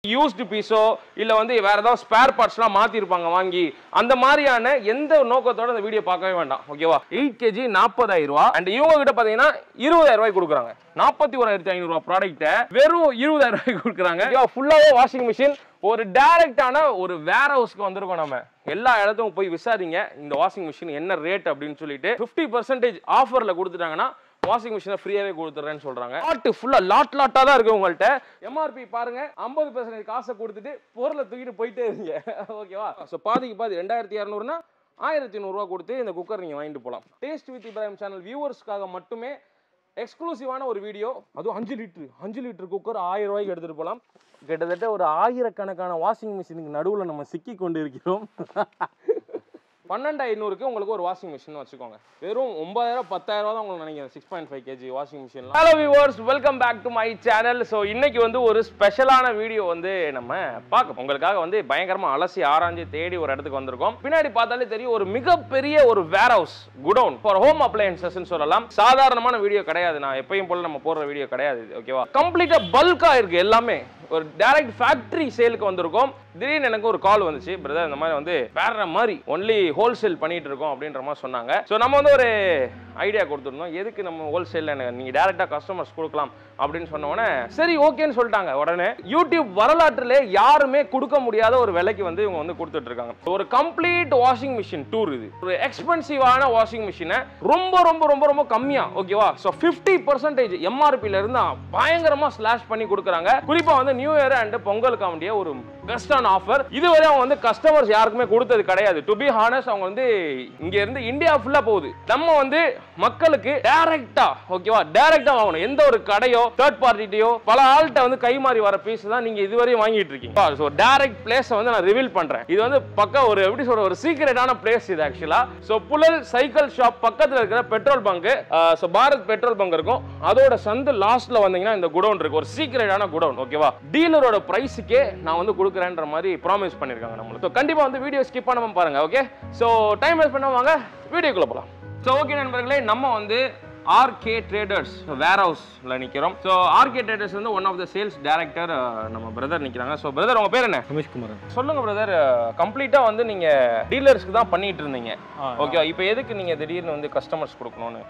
Used பீஸோ இல்ல வந்து வேற ஏதாவது ஸ்பேர் பார்ட்ஸ்லாம் மாத்தி இருப்பாங்க வாங்கி அந்த மாதிரியான எந்த நோக்கத்தோட அந்த வீடியோ பார்க்கவே வேண்டாம் ஓகேவா 8 kg 40,000 ரூபாய் அண்ட் இவங்க கிட்ட பாத்தீங்கன்னா 20,000 ரூபாய் கொடுக்குறாங்க 41,500 ரூபாய் ப்ராடக்ட்டை வெறும் 20,000 ரூபாய் கொடுக்குறாங்க ஃபுல்லாவே வாஷிங் மிஷின் ஒரு டைரக்டான ஒரு வேர் ஹவுஸ்க்கு வந்திருக்கோம் நம்ம எல்லா இடத்துக்கும் போய் விசாரிங்க இந்த வாஷிங் மிஷின் என்ன ரேட் அப்படின்னு சொல்லிட்டு 50% ஆஃபர்ல கொடுத்துட்டாங்கன்னா வாஷிங் மிஷினை ஃப்ரீயாவே கொடுத்துறேன்னு சொல்றாங்க ஃபுல்லா லாட்டா தான் இருக்கு உங்கள்ட்ட எம்ஆர்பி பாருங்க 50% காசை கொடுத்துட்டு பொருளை தூக்கிட்டு போயிட்டே இருங்க ஓகேவா சோ பாதிக்கு பாதி 2200னா 1100 ரூபாய் கொடுத்து இந்த குக்கர் நீங்க வாங்கிட்டு போலாம் டேஸ்ட் வித் இப்ராஹிம் சேனல் வியூவர்ஸ்க்காக மட்டுமே எக்ஸ்க்ளூசிவான ஒரு வீடியோ அதுவும் 5 லிட்டர் குக்கர் 1000 ரூபாய்க்கு எடுத்துட்டு போலாம் கிட்டத்தட்ட ஒரு ஆயிரக்கணக்கான வாஷிங் மிஷினுக்கு நடுவில் நம்ம சிக்கி கொண்டு இருக்கிறோம் 12,500க்கு உங்களுக்கு ஒரு வாஷிங் மிஷின் வச்சுக்கோங்க வெறும் 9,000 10,000 தான் உங்களுக்கு நினைக்கிறேன் 6.5 kg washing machine hello viewers welcome back to my channel so இன்னைக்கு வந்து ஒரு ஸ்பெஷலான வீடியோ வந்து நம்ம பார்க்க உங்களுக்காக வந்து பயங்கரமா அலசி ஆராய்ஞ்சு தேடி ஒரு இடத்துக்கு வந்திருக்கோம் பின்னாடி பார்த்தாலே தெரியும் ஒரு மிகப்பெரிய ஒரு warehouse godown for home appliances சொல்லலாம் சாதாரணமான வீடியோ கிடையாது நான் எப்பயும் போல நம்ம போடுற வீடியோ கிடையாது ஓகேவா கம்ப்ளீட்டா பல்கா இருக்கு எல்லாமே ஒரு டைரக்ட் ஃபேக்டரி சேலுக்கு வந்திருக்கோம் திடீர்னு எனக்கு ஒரு கால் வந்துச்சு பிரதர் இந்த மாதிரி வந்து வேற மாதிரி ஒன்லி ஹோல்சேல் பண்ணிட்டு இருக்கோம் அப்படின்ற மாதிரி சொன்னாங்க ஸோ நம்ம வந்து ஒரு ஐடியா கொடுத்துருந்தோம் எதுக்கு நம்ம ஹோல்சேல்ல நீங்க டைரக்டா கஸ்டமர்ஸ் கொடுக்கலாம் அப்படின்னு சொன்ன உடனே சரி ஓகேன்னு சொல்லிட்டாங்க உடனே யூடியூப் வரலாற்றிலே யாருமே கொடுக்க முடியாத ஒரு விலைக்கு வந்து இவங்க வந்து கொடுத்துட்டு இருக்காங்க ஒரு கம்ப்ளீட் வாஷிங் மிஷின் டூர் இது ஒரு எக்ஸ்பென்சிவான வாஷிங் மிஷினை ரொம்ப ரொம்ப ரொம்ப ரொம்ப கம்மியா ஓகேவா ஸோ 50% எம்ஆர்பில இருந்து பயங்கரமா ஸ்லாஷ் பண்ணி கொடுக்குறாங்க குறிப்பா வந்து நியூ இயர் அண்ட் பொங்கலுக்கு வேண்டிய ஒரு பெஸ்டான ஆஃபர் இதுவரை அவங்க வந்து கஸ்டமர்ஸ் யாருக்குமே கொடுத்தது கிடையாது டு பி ஹானஸ்ட் அவங்க வந்து இங்க இருந்து இந்தியா ஃபுல்லா போகுது நம்ம வந்து மக்களுக்கு டைரக்டா ஓகேவா டைரக்டா வாங்கணும் எந்த ஒரு கடையோ தேர்ட் பார்ட்டியோ பல ஆள்கிட்ட வந்து கை மாறி வர பீஸ் தான் நீங்க இதுவரையும் வாங்கிட்டு இருக்கீங்க ஸோ டைரக்ட் பிளேஸ் வந்து நான் ரிவீல் பண்றேன் இது வந்து பக்கா ஒரு எப்படி சொல்ற ஒரு சீக்ரெட்டான பிளேஸ் இது ஆக்சுவலா ஸோ புழல் சைக்கிள் ஷாப் பக்கத்துல இருக்கிற petrol bunk so Bharat petrol bunk இருக்கும் அதோட சந்து லாஸ்ட்ல வந்தீங்கன்னா இந்த குடவுன் இருக்கு ஒரு சீக்ரெட்டான குடவுன் ஓகேவா டீலரோட பிரைஸுக்கே நான் வந்து கொடுக்குறேன்ற மாதிரி ப்ராமிஸ் பண்ணிருக்காங்க நம்மளுக்கு கண்டிப்பா வந்து வீடியோ ஸ்கிப் பண்ணாம பாருங்க ஓகே ஸோ டைம் வேஸ்ட் பண்ணாம வாங்க வீடியோக்குள்ள போலாம் ஸோ ஓகே நண்பர்களே நம்ம வந்து ஆர்கே ட்ரேடர்ஸ் வேர் ஹவுஸ்ல நிக்கிறோம் ஸோ ஆர்கே ட்ரேடர்ஸ் வந்து one of the sales director நம்ம பிரதர் நிக்கிறாங்க ஸோ பிரதர் உங்க பேர் என்ன ரமேஷ் குமார் சொல்லுங்க பிரதர் கம்ப்ளீட்டா வந்து நீங்க டீலர்ஸ்க்கு தான் பண்ணிட்டு இருந்தீங்க ஓகே இப்போ எதுக்கு நீங்க திடீர்னு வந்து கஸ்டமர்ஸ் கொடுக்கணும்னு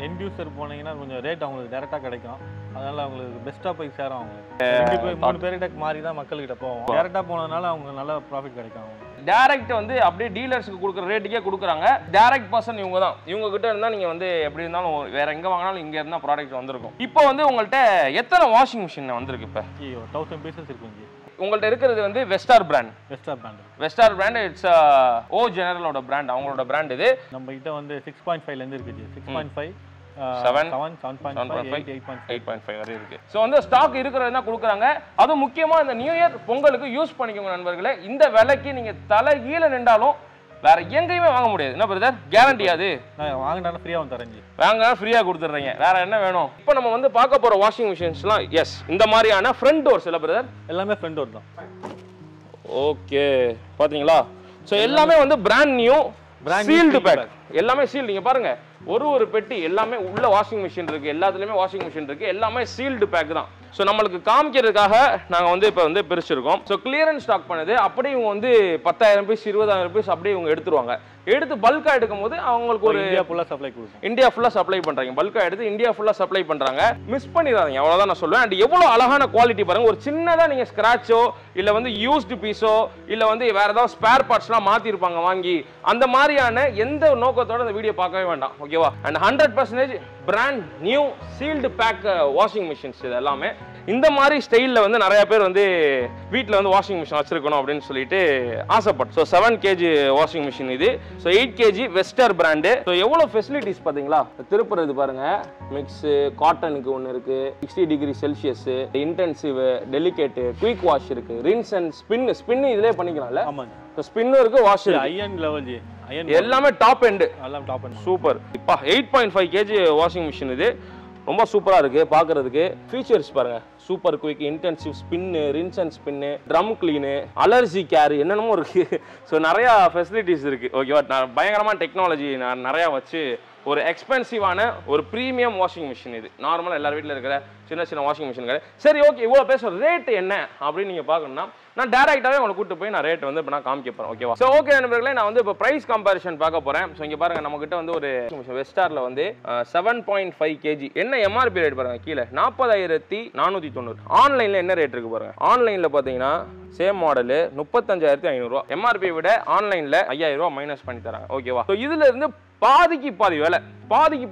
எண்ட் யூசர் போனீங்கன்னா கொஞ்சம் ரேட் அவங்களுக்கு டேரக்டா கிடைக்கும் அதனால அவங்களுக்கு பெஸ்டா போய் சேரும் அவங்களுக்கு 3 பேர்கிட்ட மாறி தான் மக்கள்கிட்ட போவோம் டேரக்டா போனதுனால அவங்க நல்ல ப்ராஃபிட் கிடைக்கும் அவங்க டைரக்ட் வந்து அப்படியே டீலர்ஸ்க்கு கொடுக்குற ரேட்டுக்கே கொடுக்குறாங்க டைரக்ட் பர்சன் இவங்க தான் இவங்க கிட்ட இருந்தா நீங்க வந்து எப்படி இருந்தாலும் வேற எங்க வாங்கினாலும் இங்க இருந்தா ப்ராடக்ட் வந்திருக்கும் இப்போ வந்து உங்கள்ட்ட எத்தனை வாஷிங் மிஷின் வந்திருக்கு இப்போ 1000 பீசஸ் இருக்குங்க உங்கள்ட்ட இருக்கிறது வந்து வெஸ்டார் பிராண்ட் இட்ஸ் ஓ ஜெனரலோட பிராண்ட் அவங்களோட பிராண்ட் இது நம்ம கிட்ட வந்து 6.5 ல இருந்து இருக்குது 6.5 8.5 வரை இருக்கு சோ வந்து ஸ்டாக் இருக்குறதுனா கொடுக்குறாங்க அது முக்கியமா இந்த நியூ இயர் பொங்கலுக்கு யூஸ் பண்ணிக்கோங்க நண்பர்களே இந்த விலைக்கு நீங்க தலைகீழ நின்றாலும் வேற எங்கேயுமே வாங்க முடியாது என்ன பிரதர் கேரண்டி அது வாங்கினாலும் ஃப்ரீயா வந்து தரேன் வாங்கினா ஃப்ரீயா கொடுத்துறீங்க வேற என்ன வேணும் இப்போ நம்ம வந்து பார்க்க போற வாஷிங் மிஷின்ஸ்லாம் எஸ் இந்த மாதிரியான ஃப்ரண்ட் டோர்ஸ் இல்ல பிரதர் எல்லாமே ஃப்ரண்ட் டோர் தான் ஓகே பாத்தீங்களா சோ எல்லாமே வந்து பிராண்ட் நியூ சீல்டு பேக் எல்லாமே சீல்டு நீங்க பாருங்க ஒரு பெட்டி எல்லாமே உள்ள வாஷிங் மிஷின் இருக்கு எல்லாத்துலயுமே வாஷிங் மிஷின் இருக்கு எல்லாமே சீல்டு பேக் தான் ஸோ நம்மளுக்கு காமிக்கிறதுக்காக நாங்கள் வந்து இப்போ வந்து பிரிச்சிருக்கோம் ஸோ கிளியரன்ஸ் ஸ்டாக் பண்ணுது அப்படியே இவங்க வந்து 10,000 பீஸ் 20,000 பீஸ் அப்படியே இவங்க எடுத்துருவாங்க எடுத்து பல்கா எடுக்கும் போது அவங்களுக்கு ஒரு இந்தியா ஃபுல்லா சப்ளை கொடுக்கும் இந்தியா ஃபுல்லா சப்ளை பண்றாங்க பல்கா எடுத்து இந்தியா ஃபுல்லா சப்ளை பண்றாங்க மிஸ் பண்ணிடாதீங்க அவ்வளவுதான் நான் சொல்லுவேன் அண்ட் எவ்வளவு அழகான குவாலிட்டி பாருங்க ஒரு சின்னதா நீங்க ஸ்கிராச்சோ இல்ல வந்து யூஸ்டு பீஸோ இல்ல வந்து வேற ஏதாவது ஸ்பேர் பார்ட்ஸ்லாம் மாத்தி இருப்பாங்க வாங்கி அந்த மாதிரியான எந்த நோக்கத்தோட இந்த வீடியோ பார்க்கவே வேண்டாம் ஓகேவா and 100% brand new sealed back washing machines இது எல்லாமே இந்த மாதிரி ஸ்டைலில் வந்து நிறைய பேர் வந்து வீட்டில் வந்து வாஷிங் மிஷின் வச்சிருக்கணும் அப்படின்னு சொல்லிட்டு ஆசைப்பட்டு ஸோ 7 kg வாஷிங் மிஷின் இது ஸோ 8 kg வெஸ்டர் பிராண்டு ஸோ எவ்வளோ ஃபெசிலிட்டிஸ் பார்த்தீங்களா திருப்புறது பாருங்க மிக்ஸு காட்டனுக்கு ஒன்று இருக்கு 60 degree Celsius intensive delicate quick wash இருக்கு ரின்ஸ் அண்ட் ஸ்பின் இதிலே பண்ணிக்கலாம்ல ஸோ ஸ்பின்னும் இருக்கு வாஷ் ஐயன் லெவல் எல்லாமே டாப் எண்டு எல்லாம் டாப் எண்ட் சூப்பர் இப்போ 8.5 kg வாஷிங் மிஷின் இது ரொம்ப சூப்பரா இருக்கு பாக்குறதுக்கு ஃபீச்சர்ஸ் பாருங்க super quick intensive spin rinse and spin drum clean allergy care என்னென்னமோ இருக்கு ஸோ நிறையா ஃபெசிலிட்டிஸ் இருக்கு ஓகேவா பயங்கரமான டெக்னாலஜி நிறையா வச்சு ஒரு எக்ஸ்பென்சிவான ஒரு ப்ரீமியம் வாஷிங் மிஷின் இது நார்மலாக எல்லார் வீட்டில் இருக்கிற சின்ன சின்ன வாஷிங் மிஷின் கடை. சரி ஓகே, இவ்வளோ பேசுகிற ரேட் என்ன அப்படின்னு நீங்கள் பார்க்கணும்னா நான் டேரெக்டாகவே உங்களை கூட்டு போய் நான் ரேட் வந்து இப்போ நான் காமிக்க போகிறேன். ஓகேவா? ஸோ ஓகே நண்பர்களே, நான் வந்து இப்போ ப்ரைஸ் கம்பேரிஷன் பார்க்க போகிறேன். ஸோ இங்கே பாருங்கள், நம்மகிட்ட வந்து ஒரு வெஸ்டாரில் வந்து 7.5 kg என்ன எம்ஆர்பி ரேட் பாருங்கள், கீழே 40,490. ஆன்லைனில் என்ன ரேட் இருக்குது பாருங்கள். ஆன்லைனில் பார்த்தீங்கன்னா சேம் மாடலு 35,500 எம்ஆர்பி விட ஆன்லைனில் 5,000 மைனஸ் பண்ணி தராங்க. ஓகேவா? ஸோ இதில் இருந்து பாதிக்கு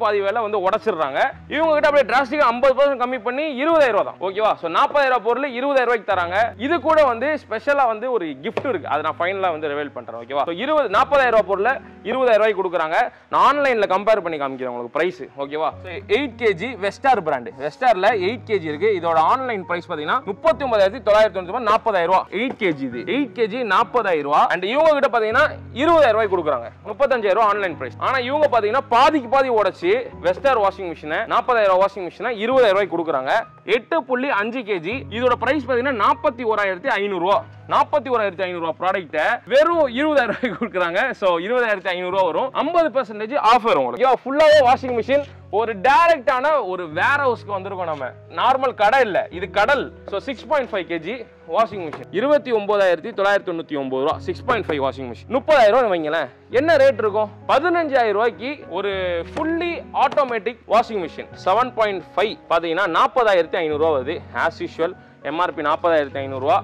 பாதி வேலை வந்து உடச்சிடுறாங்க. இவங்க கிட்ட அப்படியே டிராஸ்டிக்கா 50% கம்மி பண்ணி 20,000 தான். ஓகேவா? சோ 40,000 பொருள் 20,000 தராங்க. இது கூட வந்து ஸ்பெஷலா வந்து ஒரு gift இருக்கு, அதை நான் ஃபைனலா வந்து ரிவீல் பண்றேன். ஓகேவா? சோ 40,000 பொருள் 20,000 கொடுக்குறாங்க. நான் ஆன்லைன்ல கம்பேர் பண்ணி காமிக்கிறேன் உங்களுக்கு பிரைஸ். ஓகேவா? 8 kg வெஸ்டார் பிராண்ட், வெஸ்டார்ல 8 kg இருக்கு. இதோட ஆன்லைன் பிரைஸ் பாத்தீங்கன்னா 39,999, 40,000. 8 kg இது 8 kg 40,000. அண்ட் இவங்க கிட்ட பாத்தீங்கன்னா 20,000 கொடுக்குறாங்க. 35,000 ஆன்லைன் பிரைஸ். ஆனா இவங்க பாத்தீங்கன்னா பாதிக்கு பாதி உடைச்சு வெஸ்டார் வாஷிங் மிஷினை 40,000 வாஷிங் மிஷினை 20,000 கொடுக்குறாங்க. 8.5 kg இதோட பிரைஸ் பாத்தீங்கன்னா 41,500. 41,500 ப்ராடக்ட் வெறும் 20,000 கொடுக்குறாங்க. சோ 20,500 வரும். 50% ஆஃப் வரும் உங்களுக்கு. ஃபுல்லாவே வாஷிங் மிஷின் ஒரு டைரக்டான ஒரு வேர் ஹவுஸ்க்கு வந்திருக்கோம். நம்ம நார்மல் கடை இல்ல, இது கடல். So 6.5 kg washing machine 29,999. 6.5 washing machine 30,000 வைங்களேன். என்ன ரேட் இருக்கும்? 15,000 ஒரு ஃபுல்லி ஆட்டோமேட்டிக் வாஷிங் மிஷின் 7.5 பாத்தீங்கன்னா 40,500 வருது. As usual MRP 40,500.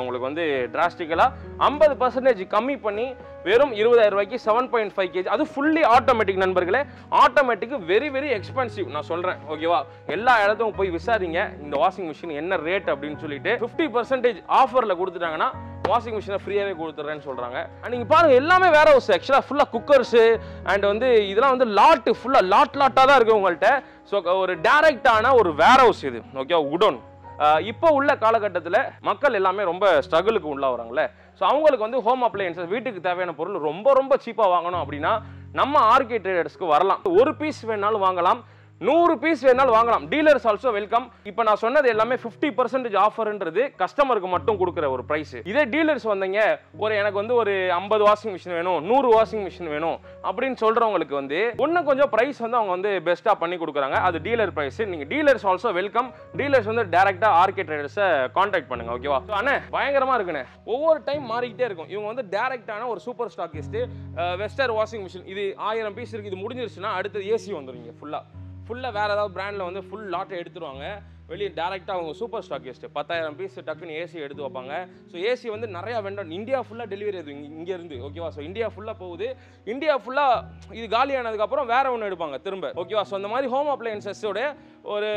உங்களுக்கு வந்து டிராஸ்டிக்கலாக 50% கம்மி பண்ணி வெறும் 20,000 7.5 kg. அது ஃபுல்லி ஆட்டோமேட்டிக் நண்பர்களே. ஆட்டோமேட்டிக் வெரி வெரி எக்ஸ்பென்சிவ் நான் சொல்கிறேன். ஓகேவா? எல்லா இடத்துக்கும் போய் விசாரிங்க இந்த வாஷிங் மிஷின் என்ன ரேட் அப்படின்னு சொல்லிட்டு 50% ஆஃபரில் கொடுத்துட்டாங்கன்னா வாஷிங் மிஷினை ஃப்ரீயாகவே கொடுத்துட்றேன்னு சொல்கிறாங்க. அண்ட் நீங்கள் பாருங்கள், எல்லாமே வேற ஹவுஸ். ஆக்சுவலாக ஃபுல்லாக குக்கர்ஸு அண்ட் வந்து இதெல்லாம் வந்து ஃபுல்லாக லாட்டாக தான் இருக்குது உங்கள்கிட்ட. ஸோ ஒரு டைரக்டான ஒரு வேர் ஹவுஸ் இது. Okay, godown. இப்போ உள்ள காலகட்டத்தில் மக்கள் எல்லாமே ரொம்ப ஸ்ட்ரகிளுக்கு உள்ளாகிறாங்களே. ஸோ அவங்களுக்கு வந்து ஹோம் அப்ளையன்சஸ், வீட்டுக்கு தேவையான பொருள் ரொம்ப ரொம்ப சீப்பாக வாங்கணும் அப்படின்னா நம்ம ஆர்கே ட்ரேடர்ஸ்க்கு வரலாம். ஒரு பீஸ் வேணாலும் வாங்கலாம், 100 பீஸ் வேணாலும் வாங்கலாம். Dealers also welcome. இப்போ நான் சொன்னது எல்லாமே 50% ஆஃபர்ன்றது கஸ்டமருக்கு மட்டும் கொடுக்குற ஒரு பிரைஸ். இதே டீலர்ஸ் வந்தீங்க, எனக்கு வந்து ஒரு 50 வாஷிங் மிஷின் வேணும், 100 வாஷிங் மிஷின் வேணும் அப்படின்னு சொல்றவங்களுக்கு வந்து இன்னும் கொஞ்சம் பிரைஸ் வந்து அவங்க வந்து பெஸ்ட்டா பண்ணி கொடுக்குறாங்க. அது டீலர் பிரைஸ். நீங்க டீலர்ஸ் ஆல்சோ வெல்கம். டீலர்ஸ் வந்து டைரக்டா ஆர்கே ட்ரேடர்ஸை கான்டாக்ட் பண்ணுங்க. ஓகேவா? அண்ணே பயங்கரமா இருக்குண்ணே. ஒவ்வொரு டைம் மாறிக்கிட்டே இருக்கும். இவங்க வந்து டைரக்டான ஒரு சூப்பர் ஸ்டாக்கிஸ்ட். வெஸ்டர் வாஷிங் மிஷின் இது 1000 பீஸ் இருக்கு. இது முடிஞ்சிருச்சுன்னா அடுத்தது ஏசி வந்துருங்க. ஃபுல்லாக வேறு ஏதாவது பிராண்டில் வந்து ஃபுல் லாட்டை எடுத்துருவாங்க. வெளியே டேரெக்டாக அவங்க சூப்பர் ஸ்டாக்கிஸ்ட்டு 10,000 பீஸ் டக்குன்னு ஏசி எடுத்து வைப்பாங்க. ஸோ ஏசி வந்து நிறையா வெண்டர் இந்தியா ஃபுல்லாக டெலிவரி அது இங்கேருந்து. ஓகேவா? ஸோ இந்தியா ஃபுல்லாக போகுது. இந்தியா ஃபுல்லாக இது காலியானதுக்கப்புறம் வேறு ஒன்று எடுப்பாங்க திரும்ப. ஓகேவா? ஸோ அந்த மாதிரி ஹோம் அப்ளையன்சஸோட ஒரு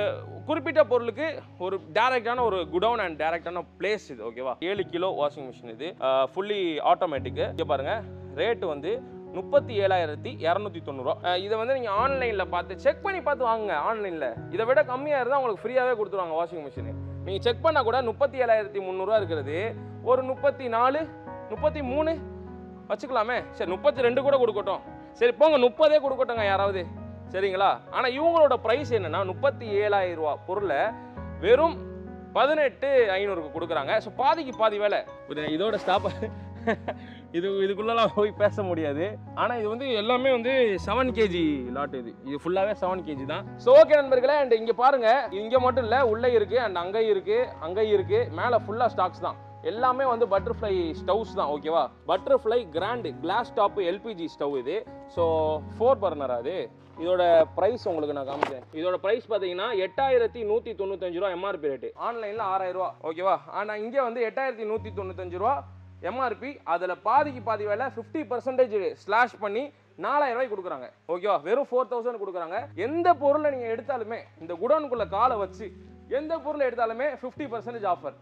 குறிப்பிட்ட பொருளுக்கு ஒரு டேரெக்டான ஒரு குடவுன் அண்ட் டேரெக்டான பிளேஸ் இது. ஓகேவா? 7 கிலோ வாஷிங் மிஷின் இது, ஃபுல்லி ஆட்டோமேட்டிக்கு. இங்கே பாருங்கள், ரேட்டு வந்து 37,290. இதை வந்து நீங்கள் ஆன்லைனில் பார்த்து செக் பண்ணி பார்த்து வாங்குங்க. ஆன்லைனில் இதை விட கம்மியாக இருந்தால் உங்களுக்கு ஃப்ரீயாகவே கொடுத்துருவாங்க வாஷிங் மிஷின். நீங்கள் செக் பண்ணால் கூட 37,300 இருக்கிறது ஒரு 34, 33 வச்சுக்கலாமே. சரி 32 கூட கொடுக்கட்டும். சரி போங்க 30 கொடுக்கட்டுங்க யாராவது. சரிங்களா? ஆனால் இவங்களோட ப்ரைஸ் என்னென்னா 37,000 பொருளை வெறும் 18,500 கொடுக்குறாங்க. ஸோ பாதிக்கு பாதி வேலை. இதோட ஸ்டாப் இதுக்குள்ளலாம் போய் பேச முடியாது. ஆனால் இது வந்து எல்லாமே வந்து 7 kg லாட். இது ஃபுல்லாகவே 7 kg தான். ஸோ ஓகே நண்பர்களே, அண்ட் இங்கே பாருங்கள், இங்கே மட்டும் இல்லை, உள்ளே இருக்குது அண்ட் அங்கே இருக்குது மேலே ஃபுல்லாக ஸ்டாக்ஸ் தான். எல்லாமே வந்து பட்டர்ஃப்ளை ஸ்டவ்ஸ் தான். ஓகேவா? Butterfly grand glass top LPG stove இது. So 4 burner. அது இதோட ப்ரைஸ் உங்களுக்கு நான் காமிச்சேன். இதோட ப்ரைஸ் பார்த்தீங்கன்னா 8,195 எம்ஆர்பி ரேட்டு. ஆன்லைனில் 6,000. ஓகேவா? ஆனால் இங்கே வந்து 8,195 எம்ஆர்பி. அதில் பாதிக்கு பாதி வேலை 50% ஸ்லாஷ் பண்ணி 4,000 கொடுக்குறாங்க. ஓகேவா? வெறும் 4,000 கொடுக்குறாங்க. எந்த பொருளை நீங்கள் எடுத்தாலுமே இந்த குடோனுக்குள்ள காலை வச்சு எந்த பொருளை எடுத்தாலுமே 50% ஆஃபர்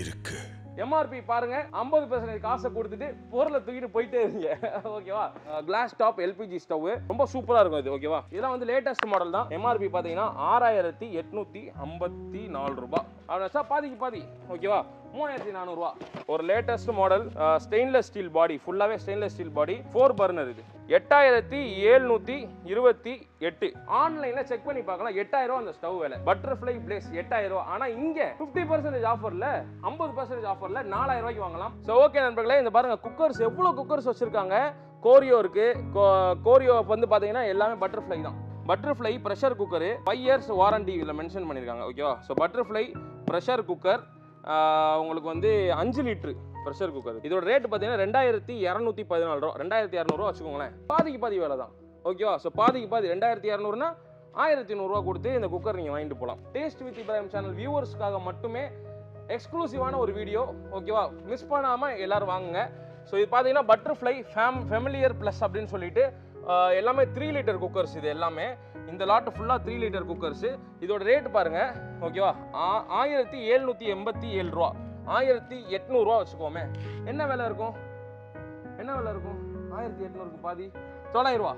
இருக்கு. எம்ஆர்பி பாருங்க, 50% காசை கொடுத்துட்டு பொருளை தூக்கிட்டு போயிட்டே இருங்க. ஓகேவா? கிளாஸ் டாப் எல்பிஜி ஸ்டவ் ரொம்ப சூப்பரா இருக்கும் இது. ஓகேவா? இதெல்லாம் வந்து லேட்டஸ்ட் மாடல் தான். எம்ஆர்பி பாத்தீங்கன்னா 6,854 ரூபாய். அப்படின்னா பாதிக்கு பாதி. ஓகேவா? 3,400 ஒரு லேட்டஸ்ட் மாடல் ஸ்டெயின்லெஸ் ஸ்டீல் பாடி, ஃபுல்லாவே ஸ்டெயின்லெஸ் ஸ்டீல் பாடி, 4 பர்னர். இது 8,728. ஆன்லைன்ல செக் பண்ணி பார்க்கலாம். 8,000 அந்த ஸ்டவ் வேலை. Butterfly place 8,000. ஆனா இங்க 50% ஆஃபர்ல 50% ஆஃபர்ல 4,000 வாங்கலாம். சோ ஓகே நண்பர்களே, இந்த பாருங்க குக்கர்ஸ், எவ்வளவு குக்கர்ஸ் வச்சிருக்காங்க. கோரியோ இருக்குது. கோரியோ வந்து பார்த்தீங்கன்னா எல்லாமே பட்டர்ஃப்ளை தான். Butterfly pressure cooker 5 years warranty இதில் மென்ஷன் பண்ணியிருக்காங்க. ஓகேவா? ஸோ பட்டர்ஃப்ளை ப்ரெஷர் குக்கர் உங்களுக்கு வந்து 5 லிட்ரு ப்ரெஷர் குக்கர். இதோட ரேட் பார்த்தீங்கன்னா 2214 ரூபா, 2200 வச்சுக்கோங்களேன். பாதிக்கு பாதி வேலை தான். ஓகேவா? ஸோ பாதிக்கு பாதி 2200னா 1100 கொடுத்து இந்த குக்கர் நீங்கள் வாங்கிட்டு போகலாம். டேஸ்ட் வித் இப்ராஹிம் சேனல் வியூவர்ஸ்க்காக மட்டுமே எக்ஸ்க்ளூசிவான ஒரு வீடியோ. ஓகேவா? மிஸ் பண்ணாமல் எல்லோரும் வாங்குங்க. ஸோ இது பார்த்தீங்கன்னா பட்டர்ஃப்ளை ஃபெமிலியர் ப்ளஸ் அப்படின்னு சொல்லிட்டு எல்லாமே 3 லிட்டர் குக்கர்ஸ். இது எல்லாமே இந்த லாட்டு ஃபுல்லாக 3 லிட்டர் குக்கர்ஸு. இதோட ரேட் பாருங்கள். ஓகேவா? 1787 ரூபா, 1800 ரூபா வச்சுக்கோமே. என்ன விலை இருக்கும்? 1800க்கு பாதி 900 ரூபா.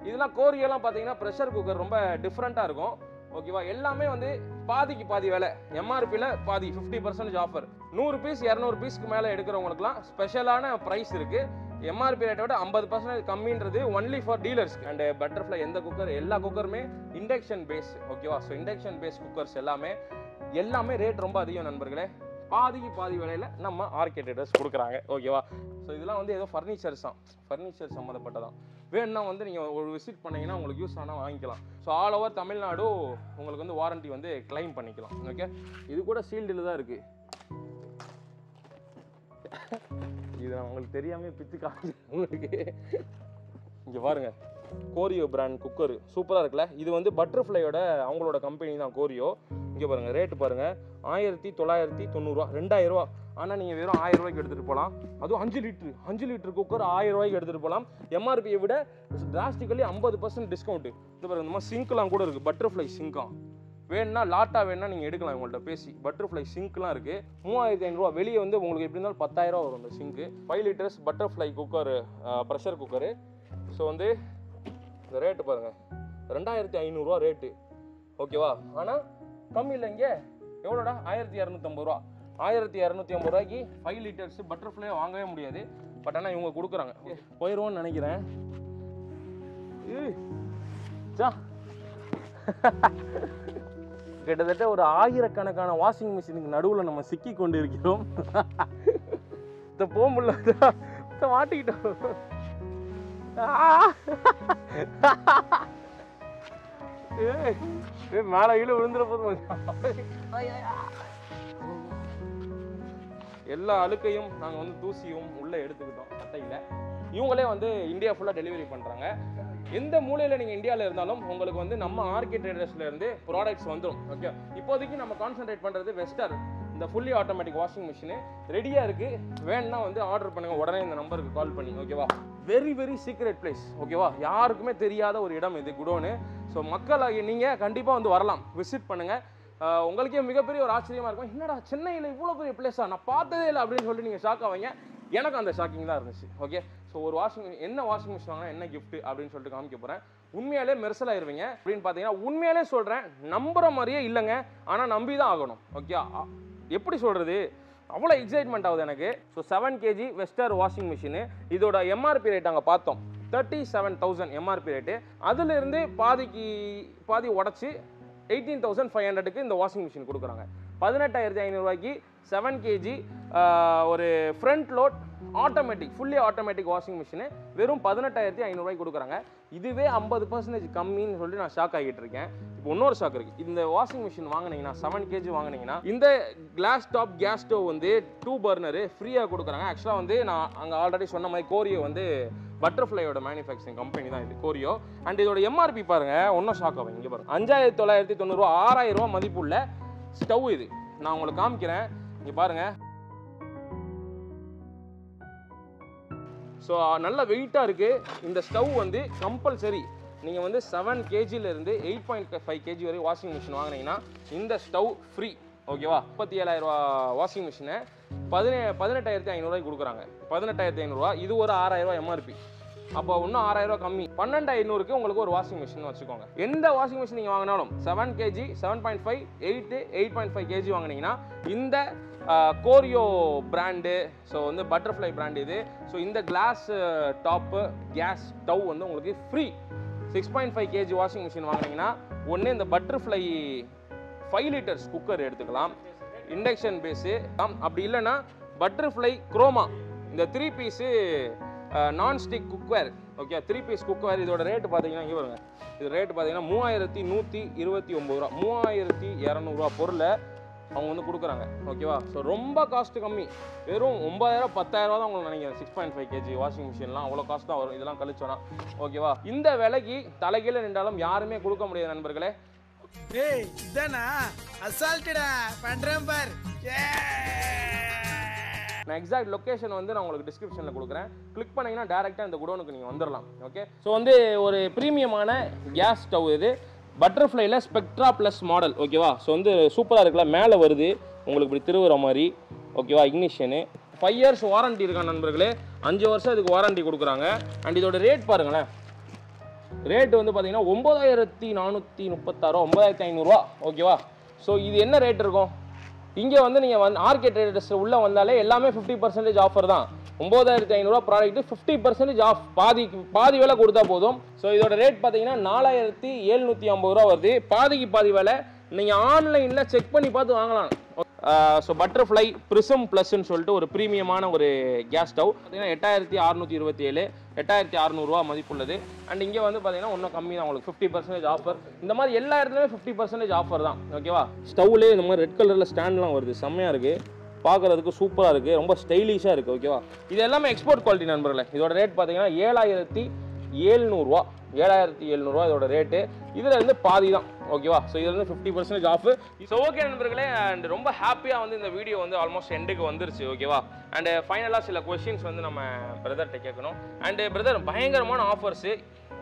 இதெல்லாம் கோரியெல்லாம் பார்த்தீங்கன்னா ப்ரெஷர் குக்கர் ரொம்ப டிஃப்ரெண்ட்டாக இருக்கும். ஓகேவா? எல்லாமே வந்து பாதிக்கு பாதி விலை. எம்ஆர்பியில் பாதி 50% ஆஃபர். 100 பீஸ் 200 பீஸ்க்கு மேலே எடுக்கிறவங்களுக்குலாம் ஸ்பெஷலான ப்ரைஸ் இருக்குது. எம்ஆர்பி ரேட்டை விட 50% கம்மின்றது only for dealers. And Butterfly எந்த குக்கர், எல்லா குக்கருமே இண்டக்ஷன் பேஸ். ஓகேவா? ஸோ இண்டக்ஷன் பேஸ் குக்கர்ஸ் எல்லாமே ரேட் ரொம்ப அதிகம் நண்பர்களே. பாதிக்கு பாதி விலையில் நம்ம ஆர்கே ட்ரேடர்ஸ் கொடுக்குறாங்க. ஓகேவா? ஸோ இதெல்லாம் வந்து ஏதோ ஃபர்னிச்சர் சம்மந்தப்பட்டதான். வேணும்னா வந்து நீங்கள் ஒரு விசிட் பண்ணிங்கன்னா உங்களுக்கு யூஸ் ஆனால் வாங்கிக்கலாம். ஸோ ஆல் ஓவர் தமிழ்நாடு உங்களுக்கு வந்து வாரண்டி வந்து கிளைம் பண்ணிக்கலாம். ஓகே, இது கூட சீல்டில் தான் இருக்குது. இது நான் உங்களுக்கு தெரியாமல் பிச்சு காமிச்சு உங்களுக்கு. இங்கே பாருங்கள், கோரியோ பிராண்ட் குக்கர் சூப்பராக இருக்குல்ல. இது வந்து பட்டர்ஃப்ளையோட அவங்களோட கம்பெனி தான் கோரியோ. இங்கே பாருங்கள், ரேட்டு பாருங்கள், 1990 ரூபா, 2000 ரூபா. ஆனால் நீங்கள் வெறும் 1000 ரூபாய்க்கு எடுத்துகிட்டு போகலாம். அதுவும் 5 லிட்டர் குக்கர் 1000 ரூபாய்க்கு எடுத்துகிட்டு போகலாம். எம்ஆர்பியை விட டிராஸ்டிக்கலி 50% டிஸ்கவுண்ட். இது பாருங்கள், இந்த மாதிரி சிங்க்லாம் கூட இருக்குது. பட்டர்ஃப்ளை சிங்காம் வேணுன்னா லாட்டாக வேணுன்னா நீங்கள் எடுக்கலாம் இவங்கள்ட்ட பேசி. பட்டர்ஃப்ளை சிங்க்லாம் இருக்குது. 3500 ரூபா. வெளியே வந்து உங்களுக்கு எப்படி இருந்தாலும் 10,000 ரூபா வரும் இந்த சிங்க்கு. 5 litres butterfly cooker, pressure cooker. So வந்து இந்த ரேட்டு பாருங்கள், 2500 ரூபா ரேட்டு. ஓகேவா? ஆனால் கம்மி இல்லை. இங்கே எவ்வளோடா? 1250 ரூபா. 1250 ரூபாய்க்கு 5 லிட்டர்ஸ் பட்டர்ஃப்ளை வாங்கவே முடியாது. பட் ஆனால் இவங்க கொடுக்குறாங்க. போயிடுவோன்னு நினைக்கிறேன். கிட்டத்தட்ட ஒரு 1000கணக்கான வாஷிங் மிஷினுக்கு நடுவில் நம்ம சிக்கி கொண்டு இருக்கிறோம். போக முடியல, மாட்டிக்கிட்டோம். மேல கீழே விழுந்துற போது எல்லா அழுக்கையும் நாங்கள் வந்து தூசியும் உள்ளே எடுத்துக்கிட்டோம் சட்டையில். இவங்களே வந்து இந்தியா ஃபுல்லாக டெலிவரி பண்ணுறாங்க. எந்த மூலையில் நீங்கள் இந்தியாவில் இருந்தாலும் உங்களுக்கு வந்து நம்ம ஆர்கே ட்ரேடர்ஸ்லேருந்து ப்ராடக்ட்ஸ் வந்துடும். ஓகே, இப்போதைக்கு நம்ம கான்சன்ட்ரேட் பண்ணுறது வெஸ்டர். இந்த ஃபுல்லி ஆட்டோமேட்டிக் வாஷிங் மிஷினு ரெடியாக இருக்குது. வேணுன்னா வந்து ஆர்டர் பண்ணுங்கள் உடனே இந்த நம்பருக்கு கால் பண்ணி. ஓகேவா? Very secret place. ஓகேவா? யாருக்குமே தெரியாத ஒரு இடம் இது, குடோனு. ஸோ மக்களாகி நீங்கள் கண்டிப்பாக வந்து வரலாம், விசிட் பண்ணுங்கள். உங்களுக்கே மிகப்பெரிய ஒரு ஆச்சரியமாக இருக்கும். என்னடா சென்னையில் இவ்வளோ பெரிய பிளேஸாக நான் பார்த்ததே இல்லை அப்படின்னு சொல்லிட்டு நீங்கள் ஷாக் ஆவீங்க. எனக்கு அந்த ஷாக்கிங் தான் இருந்துச்சு. ஓகே, ஸோ ஒரு வாஷிங் மிஷின் வாங்கினா என்ன கிஃப்ட் அப்படின்னு சொல்லிட்டு காமிக்க போகிறேன். உண்மையாலே மெர்சலாயிருவீங்க. அப்படின்னு பார்த்தீங்கன்னா உண்மையாலே சொல்கிறேன், நம்புகிற மாதிரியே இல்லைங்க, ஆனால் நம்பி தான் ஆகணும். ஓகே, எப்படி சொல்கிறது, அவ்வளோ எக்ஸைட்மெண்ட் ஆகுது எனக்கு. So 7 kg Western washing machine. இதோட எம்ஆர்பி ரேட் அங்கே பார்த்தோம் 37,000 எம்ஆர்பி ரேட்டு. அதுலேருந்து பாதி உடச்சி 18,500க்கு இந்த வாஷிங் மிஷின் கொடுக்குறாங்க. 18,500 ரூபாய்க்கு 7 kg ஒரு front load automatic fully automatic washing machine வெறும் 18,500 ரூபாய்க்கு கொடுக்குறாங்க. இதுவே 50% கம்மின்னு சொல்லிட்டு நான் ஷாக் ஆகிட்டு இருக்கேன். இப்போ இன்னொரு ஷாக் இருக்குது. இந்த வாஷிங் மிஷின் வாங்கினீங்கன்னா 7 kg வாங்கினீங்கன்னா இந்த கிளாஸ் டாப் கேஸ் ஸ்டவ் வந்து 2 பர்னரு ஃப்ரீயாக கொடுக்குறாங்க. ஆக்சுவலாக வந்து நான் அங்கே ஆல்ரெடி சொன்ன மாதிரி கோரியோ வந்து பட்டர்ஃப்ளையோட மேனுஃபேக்சரிங் கம்பெனி தான் இது கோரியோ. அண்ட் இதோட எம்ஆர்பி பாருங்கள், ஒன்றும் ஷாக் ஆகும். இங்கே பாருங்கள், 5,990 ரூபா, 6,000 ரூபா மதிப்புள்ள ஸ்டவ் இது. நான் உங்களுக்கு காமிக்கிறேன், இங்கே பாருங்கள். ஸோ நல்ல வெயிட்டாக இருக்குது இந்த ஸ்டவ். வந்து கம்பல்சரி நீங்கள் வந்து 7 kgலேருந்து 8.5 kg வரை வாஷிங் மிஷின் வாங்கினீங்கன்னா இந்த ஸ்டவ் ஃப்ரீ. ஓகேவா? 37,000 ரூபா வாஷிங் மிஷினை 18,500 ரூபாய்க்கு கொடுக்குறாங்க. 18,500 ரூபா. இது ஒரு 6,000 ரூபா எம்ஆர்பி. அப்போ இன்னும் 6,000 ரூபா கம்மி. 12,500க்கு உங்களுக்கு ஒரு வாஷிங் மிஷின் வச்சுக்கோங்க. எந்த வாஷிங் மிஷின் நீங்கள் வாங்கினாலும் 7 kg, 7.5, 8, 8.5 kg வாங்கினீங்கன்னா இந்த கோரியோ பிராண்டு, ஸோ வந்து பட்டர்ஃப்ளை பிராண்ட் இது. ஸோ இந்த கிளாஸ் டாப்பு கேஸ் ஸ்டவ் வந்து உங்களுக்கு ஃப்ரீ. 6.5 kg வாஷிங் மிஷின் வாங்கினீங்கன்னா ஒன்று இந்த பட்டர்ஃப்ளை 5 லிட்டர்ஸ் குக்கர் எடுத்துக்கலாம், இண்டக்ஷன் பேஸு. அப்படி இல்லைன்னா பட்டர்ஃப்ளை குரோமா இந்த 3 piece nonstick cookware. Okay, 3 piece cookware. இதோட ரேட்டு பார்த்தீங்கன்னா இங்கே வருங்க, இது ரேட்டு பார்த்தீங்கன்னா 3129 ரூபா, 3200 பொருளை அவங்க வந்து கொடுக்குறாங்க. ஓகேவா? ஸோ ரொம்ப காஸ்ட் கம்மி, வெறும் 9000 10,000 தான் உங்களுக்கு நினைக்கிறேன். 6.5 kg வாஷிங் மிஷின்லாம் அவ்வளோ காஸ்ட் தான் வரும், இதெல்லாம் கழிச்சோன்னா. ஓகேவா? இந்த விலைக்கு தலைகீழ நின்றாலும் யாருமே கொடுக்க முடியாது நண்பர்களே. ஏய் இதானா அசால்ட்டடா பண்றேன் பார். நான் எக்ஸாக்ட் லொக்கேஷன் வந்து நான் உங்களுக்கு டிஸ்கிரிப்ஷனில் கொடுக்குறேன். கிளிக் பண்ணிங்கன்னா டேரெக்டாக இந்த குடோனுக்கு நீங்கள் வந்துடலாம். ஓகே, ஸோ வந்து ஒரு ப்ரீமியமான கேஸ் ஸ்டவ் இது, பட்டர்ஃப்ளைல ஸ்பெக்ட்ரா ப்ளஸ் மாடல். ஓகேவா? ஸோ வந்து சூப்பராக இருக்குல்ல, மேலே வருது உங்களுக்கு இப்படி திருவுற மாதிரி. ஓகேவா? இக்னிஷனு 5 years வாரண்டி இருக்கா நண்பர்களே, 5 வருஷம் இதுக்கு வாரண்டி கொடுக்குறாங்க. அண்ட் இதோட ரேட் பாருங்களேன், ரேட்டு வந்து பார்த்தீங்கன்னா 9436 9500. ஓகேவா? ஸோ இது என்ன ரேட் இருக்கும்? இங்கே வந்து நீங்கள் ஆர்கே ட்ரேடர்ஸ் உள்ளே வந்தாலே எல்லாமே 50% ஆஃபர் தான். 9500 ப்ராடக்ட் 50% ஆஃப், பாதி விலை கொடுத்தா போதும். ஸோ இதோட ரேட் பார்த்தீங்கன்னா 4750 வருது, பாதிக்கு பாதி விலை. நீங்கள் ஆன்லைனில் செக் பண்ணி பார்த்து வாங்கலாம். ஸோ பட்டர்ஃப்ளை ப்ரிசம் ப்ளஸ்ன்னு சொல்லிட்டு ஒரு ப்ரீமியமான ஒரு கேஸ் ஸ்டவ் பார்த்தீங்கன்னா 8627, 8600 மதிப்புள்ளது. அண்ட் இங்கே வந்து பார்த்தீங்கன்னா இன்னும் கம்மி தான், உங்களுக்கு 50% ஆஃபர். இந்த மாதிரி எல்லா இடத்துலையுமே 50% ஆஃபர் தான். ஓகேவா? ஸ்டவ்லேயே இந்த மாதிரி ரெட் கலரில் ஸ்டாண்ட்லாம் வருது, செம்மையாக இருக்குது, பார்க்குறதுக்கு சூப்பராக இருக்குது, ரொம்ப ஸ்டைலிஷாக இருக்குது. ஓகேவா? இது எல்லாமே எக்ஸ்போர்ட் குவாலிட்டி நண்பர்களே. இதோட ரேட் பார்த்தீங்கன்னா 7700, 7700 இதோட ரேட்டு. இதில் இருந்து பாதி தான். ஓகேவா? ஸோ இதில் இருந்து 50% ஆஃப். ஸோ ஓகே நண்பர்களே, அண்ட் ரொம்ப ஹாப்பியாக வந்து இந்த வீடியோ வந்து ஆல்மோஸ்ட் எண்டுக்கு வந்துருச்சு. ஓகேவா? அண்ட் ஃபைனலாக சில கொஸ்டின்ஸ் வந்து நம்ம பிரதர்கிட்ட கேட்கணும். அண்ட் பிரதர், பயங்கரமான ஆஃபர்ஸு,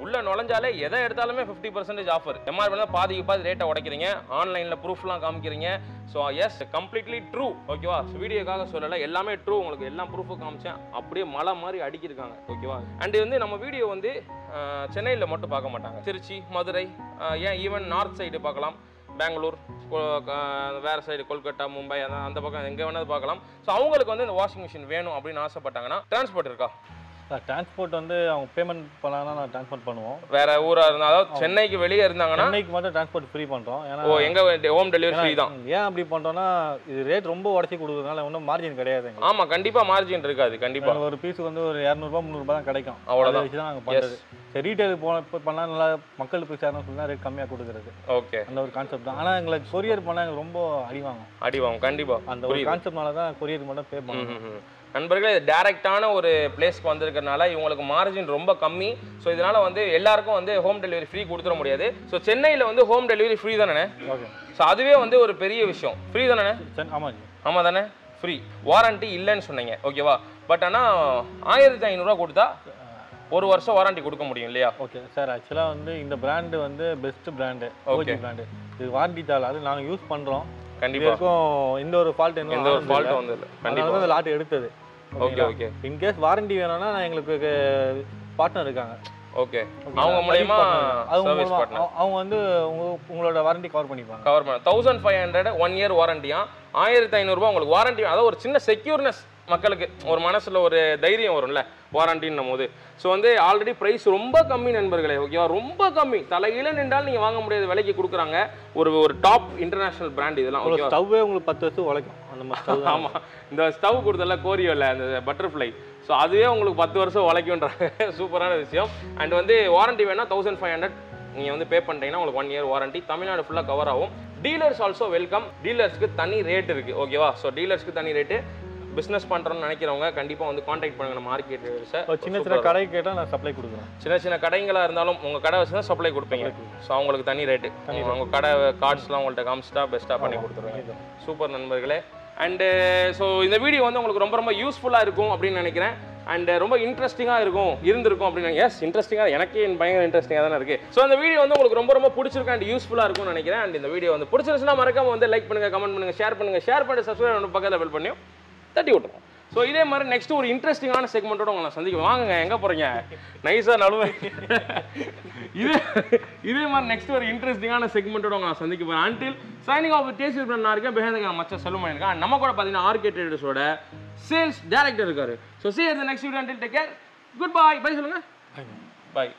உள்ள நுழைஞ்சாலே எதை எடுத்தாலுமே 50% ஆஃபர். எம்ஆர்பி தான் பாதிக்கு பாதி ரேட்டை உடைக்கிறீங்க, ஆன்லைனில் ப்ரூஃப்லாம் காமிக்கிறீங்க. So yes, completely true. ஓகேவா? வீடியோக்காக சொல்லலை, எல்லாமே ட்ரூ. உங்களுக்கு எல்லாம் ப்ரூஃபும் காமிச்சேன், அப்படியே மலை மாதிரி அடிக்கிருக்காங்க. ஓகேவா? அண்ட் வந்து நம்ம வீடியோ வந்து சென்னையில் மட்டும் பார்க்க மாட்டாங்க, திருச்சி, மதுரை, ஏன் ஈவன் நார்த் சைடு பார்க்கலாம், பெங்களூர், வேறு சைடு கொல்கட்டா, மும்பை, அந்த பக்கம் எங்கே வேணாலும் பார்க்கலாம். ஸோ அவங்களுக்கு வந்து இந்த வாஷிங் மிஷின் வேணும் அப்படின்னு ஆசைப்பட்டாங்கன்னா டிரான்ஸ்போர்ட் இருக்கா? டிரான்ஸ்போர்ட் வந்து அவங்க பேமெண்ட் பண்ணாங்கன்னா நான் டிரான்ஸ்போர்ட் பண்ணுவோம். வேற ஊரா இருந்தா, அதாவது சென்னைக்கு வெளியே இருந்தாங்கன்னா சென்னைக்கு மட்டும் டிரான்ஸ்போர்ட் ஃப்ரீ பண்றோம். ஏன்னா எங்க ஹோம் டெலிவரி ஃப்ரீ தான். ஏன் அப்படி பண்றோம்னா, இது ரேட் ரொம்ப உடச்சி கொடுக்கறதுனால ஒன்றும் மார்ஜின் கிடையாது. ஆமா, கண்டிப்பா மார்ஜின் இருக்காது. கண்டிப்பா ஒரு பீஸுக்கு வந்து ஒரு 200 ரூபாய் 300 தான் கிடைக்கும். அவ்வளவுதான் வச்சு தான் நாங்கள் பண்ணுறது. சரி, ரீட்டைலுக்கு பண்ணா நல்லா மக்களுக்கு போய் சேரணும் சொல்லி ரேட் கம்மியாக கொடுக்குறது. ஓகே, அந்த ஒரு கான்செப்ட் தான். ஆனால் எங்களுக்கு கொரியர் பண்ணால் எங்களுக்கு ரொம்ப அடிவாங்க. கண்டிப்பா அந்த ஒரு கான்செப்ட்னால தான் கொரியர் மட்டும் பே பண்ணுவோம். நண்பர்களே, இது டைரக்டான ஒரு பிளேஸ்க்கு வந்திருக்கிறதுனால இவங்களுக்கு மார்ஜின் ரொம்ப கம்மி. ஸோ இதனால வந்து எல்லாருக்கும் வந்து ஹோம் டெலிவரி ஃப்ரீ கொடுத்துட முடியாது. ஸோ சென்னையில் வந்து ஹோம் டெலிவரி ஃப்ரீ தானே? ஓகே. ஸோ அதுவே வந்து ஒரு பெரிய விஷயம். ஃப்ரீ தானே? ஆமாம் ஆமாம் தானே, ஃப்ரீ. வாரண்டி இல்லைன்னு சொன்னீங்க. ஓகேவா? பட் ஆனால் 1500 கொடுத்தா 1 வருஷம் வாரண்டி கொடுக்க முடியும் இல்லையா? Okay sir. ஆக்சுவலாக வந்து இந்த பிராண்டு வந்து பெஸ்ட் பிராண்டு, ஓகே பிராண்டு. இது வாரண்டி தாள், அது நாங்கள் யூஸ் பண்ணுறோம். கண்டிப்பாக எந்த ஒரு ஃபால்ட் வந்து இல்லை. கண்டிப்பாக அந்த லாட் எடுத்தது. Okay okay. இன்கேஸ் வாரண்டி வேணும்னா எங்களுக்கு பார்ட்னர் இருக்காங்க. ஓகே, அவங்க மூலமா சர்வீஸ் பார்ட்னர், அவங்க வந்து உங்களோட வாரண்டி கவர் பண்ணிப்பாங்க. 1500 1 இயர் வாரண்டியா, 1500 ரூபாய் உங்களுக்கு வாரண்டி. அதாவது ஒரு சின்ன செக்யூர்னஸ் மக்களுக்கு, ஒரு மனசுல ஒரு தைரியம் வரும்ல வாரண்டின்னும் போது. ஸோ வந்து ஆல்ரெடி ப்ரைஸ் ரொம்ப கம்மி நண்பர்களே. ஓகேவா? ரொம்ப கம்மி, தலையில நின்றால் நீங்கள் வாங்க முடியாத விலைக்கு கொடுக்குறாங்க. ஒரு டாப் இன்டர்நேஷனல் பிராண்ட் இதெல்லாம். ஓகே, ஸ்டவ்வே உங்களுக்கு 10 வருஷம் உழைக்கும் அந்த மாதிரி ஸ்டவ். ஆமாம், இந்த ஸ்டவ் கொடுத்தல கோரியோவில் அந்த பட்டர்ஃப்ளை, ஸோ அதுவே உங்களுக்கு 10 வருஷம் உழைக்கும்ன்றாங்க. சூப்பரான விஷயம். அண்ட் வந்து வாரண்டி வேணா 1500 நீங்கள் வந்து பே பண்ணிட்டீங்கன்னா உங்களுக்கு 1 இயர் வாரண்டி. தமிழ்நாடு ஃபுல்லாக கவர் ஆகும். Dealers also welcome. டீலர்ஸ்க்கு தனி ரேட் இருக்குது. ஓகேவா? ஸோ டீலர்ஸ்க்கு தனி ரேட்டு. பிஸ்னஸ் பண்ணுறோன்னு நினைக்கிறவங்க கண்டிப்பாக வந்து காண்டாக்ட் பண்ணுங்க நம்ம மார்க்கெட் சார். சின்ன சின்ன கடை கேட்டால் நான் சப்ளை கொடுக்குறேன். சின்ன சின்ன கடைங்களாக இருந்தாலும் உங்கள் கடை வச்சு தான் சப்ளை கொடுப்பீங்க. ஸோ அவங்களுக்கு தனி ரேட்டு. அவங்க கடை கார்ட்ஸ்லாம் உங்கள்கிட்ட காமிச்சிட்டா பெஸ்ட்டாக பண்ணி கொடுத்துருவாங்க. சூப்பர் நண்பர்களே. அண்டு ஸோ இந்த வீடியோ வந்து உங்களுக்கு ரொம்ப ரொம்ப யூஸ்ஃபுல்லாக இருக்கும் அப்படின்னு நினைக்கிறேன். அண்ட் ரொம்ப இன்ட்ரெஸ்டிங்காக இருந்திருக்கும் அப்படின்னு. எஸ், இன்ட்ரெஸ்டிங்காக, எனக்கே பயங்கர இன்ட்ரெஸ்டிங்காக தானே இருக்குது. ஸோ அந்த வீடியோ வந்து உங்களுக்கு ரொம்ப ரொம்ப பிடிச்சிருக்கும் அண்ட் யூஸ்ஃபுல்லாக இருக்கும்னு நினைக்கிறேன். அண்ட் இந்த வீடியோ வந்து பிடிச்சிருச்சுன்னா மறக்காம வந்து லைக் பண்ணுங்கள், கமெண்ட் பண்ணுங்கள், ஷேர் பண்ணிட்டு சப்ஸ்கிரைப் பக்கத்தில் பெல் பண்ணி தட்டி விட்டுருவோம். ஸோ இதே மாதிரி நெக்ஸ்ட் ஒரு இன்ட்ரெஸ்டிங்கான செக்மெண்ட்டோட உங்களை சந்திக்க வாங்குங்க. எங்கே போகிறீங்க? நைஸாக நடுவே இதே மாதிரி நெக்ஸ்ட் ஒரு இன்ட்ரெஸ்டிங்கான செக்மெண்ட்டோட உங்களை சந்திக்க போகிறேன். அன்டில் சைனிங் ஆஃப் டேஸ்ட் நான் இருக்கேன், பிஹேண்ட் மச்ச செல்வம் இருக்கேன். நம்ம கூட பார்த்தீங்கன்னா ஆர்கே ட்ரேடர்ஸோட சேல்ஸ் டைரக்டர் இருக்காரு. So see you in the next video. Until take care. Goodbye. Bye சொல்லுங்க. Bye.